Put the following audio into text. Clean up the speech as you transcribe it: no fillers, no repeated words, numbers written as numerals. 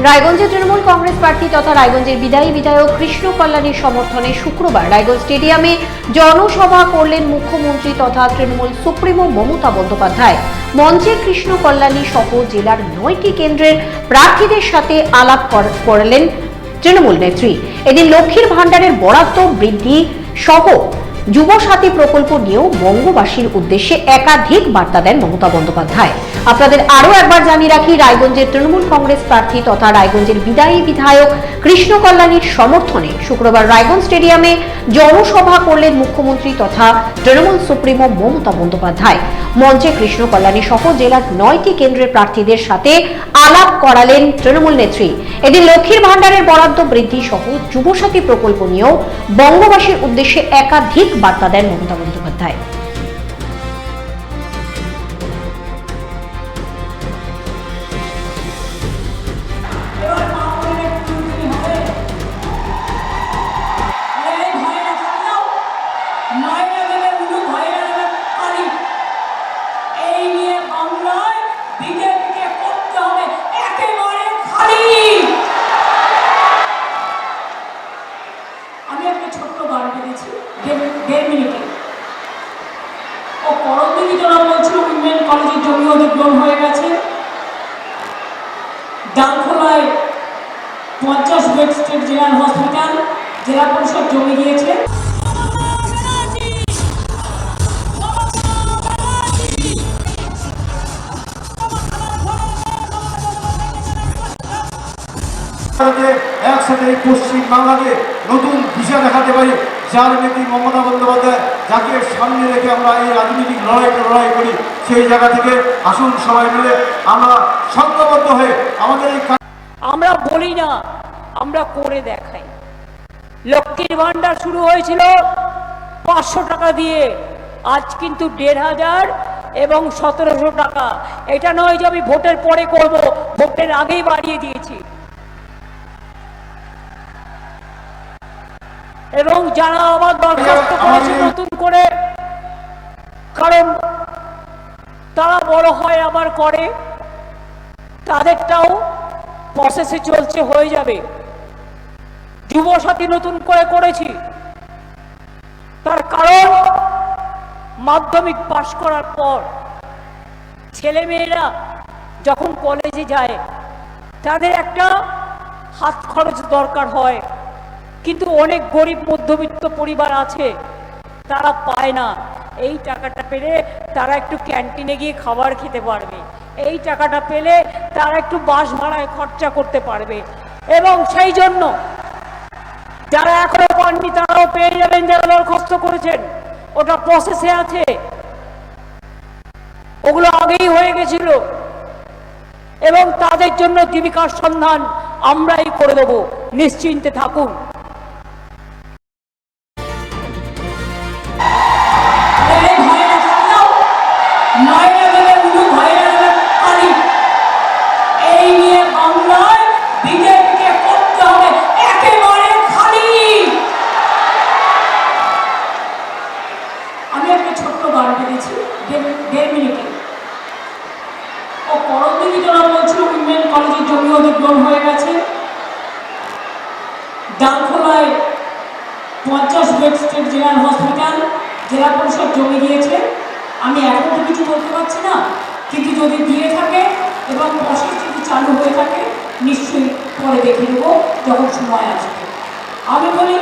রায়গঞ্জের তৃণমূল কংগ্রেস প্রার্থী তথা রায়গঞ্জের বিদায়ী বিধায়ক কৃষ্ণ কল্যাণীর সমর্থনে শুক্রবার রায়গঞ্জ স্টেডিয়ামে জনসভা করলেন মুখ্যমন্ত্রী তথা তৃণমূল সুপ্রিমো মমতা বন্দ্যোপাধ্যায়। মঞ্চে কৃষ্ণ কল্যাণী সহ জেলার 9টি কেন্দ্রের প্রার্থীদের সাথে আলাপ করলেন তৃণমূল নেত্রী। এদিন লক্ষ্মীর ভাণ্ডারের বরাদ্দ বৃদ্ধি সহ যুবসাথী প্রকল্প নিয়েও বঙ্গবাসীর উদ্দেশ্যে একাধিক বার্তা দেন মমতা বন্দ্যোপাধ্যায়। আপনাদের আরো একবার জানিয়ে রাখি, রায়গঞ্জের তৃণমূল কংগ্রেস প্রার্থী তথা রায়গঞ্জের বিদায়ী বিধায়ক কৃষ্ণ কল্যাণীর সমর্থনে শুক্রবার রায়গঞ্জ স্টেডিয়ামে জনসভা করলেন মুখ্যমন্ত্রী তথা তৃণমূল সুপ্রিমো মমতা বন্দ্যোপাধ্যায়। মঞ্চে কৃষ্ণ কল্যাণী সহ জেলার 9টি কেন্দ্রের প্রার্থীদের সাথে আলাপ করালেন তৃণমূল নেত্রী। এদিন লক্ষ্মীর ভাণ্ডারের বরাদ্দ বৃদ্ধি সহ যুবসাথী প্রকল্প নিয়েও বঙ্গবাসীর উদ্দেশ্যে একাধিক বার্তা দেন মমতা বন্দ্যোপাধ্যায়। কলেজের জমি অধিগ্রহণ হয়ে গেছে। ডালখোলায় 50 বেড স্টেট জেনারেল হসপিটাল জেলা পরিষদ জমি দিয়েছে। একসাথে পশ্চিম বাংলাকে নতুন দিশা দেখাতে পারি, যার নেত্রী মমতা বন্দ্যোপাধ্যায়, যাকে সামনে রেখে আমরা এই রাজনৈতিক লড়াই করি, সেই জায়গা থেকে আসুন সবাই মিলে আমরা সংঘবদ্ধ হয়ে আমাদের এই আমরা বলি না, আমরা করে দেখাই। লক্ষ্মীর ভাণ্ডার শুরু হয়েছিল 500 টাকা দিয়ে, আজ কিন্তু 1500 এবং 1700 টাকা। এটা নয় যে আমি ভোটের পরে করব, ভোটের আগেই বাড়িয়ে দিয়েছি। এবং যারা আবার দরখাস্ত করেছে নতুন করে, কারণ তারা বড় হয় আবার করে, তাদেরটাও প্রসেসে চলছে, হয়ে যাবে। যুবসাথী নতুন করে করেছি, তার কারণ মাধ্যমিক পাশ করার পর ছেলে মেয়েরা যখন কলেজে যায় তাদের একটা হাত খরচ দরকার হয়, কিন্তু অনেক গরিব মধ্যবিত্ত পরিবার আছে, তারা পায় না। এই টাকাটা পেলে তারা একটু ক্যান্টিনে গিয়ে খাবার খেতে পারবে, এই টাকাটা পেলে তারা একটু বাস ভাড়ায় খরচা করতে পারবে। এবং সেই জন্য যারা এখনো পাননি তারাও পেয়ে যাবেন, যারা দরখাস্ত করেছেন, ওটা প্রসেসে আছে, ওগুলো আগেই হয়ে গেছিল। এবং তাদের জন্য জীবিকার সন্ধান আমরাই করে দেবো, নিশ্চিন্তে থাকুন। কলেজের জমি অধিগ্রহণ হয়ে গেছে। ডালখোলায় 50 বেড স্টেট জেনারেল হসপিটাল জেলা পরিষদ জমি দিয়েছে। আমি এখন তো কিছু বলতে পারছি না, কিন্তু যদি দিয়ে থাকে এবং প্রসেস যদি চালু হয়ে থাকে নিশ্চয়ই পরে দেখে নেব যখন সময় আসবে। আমি বলি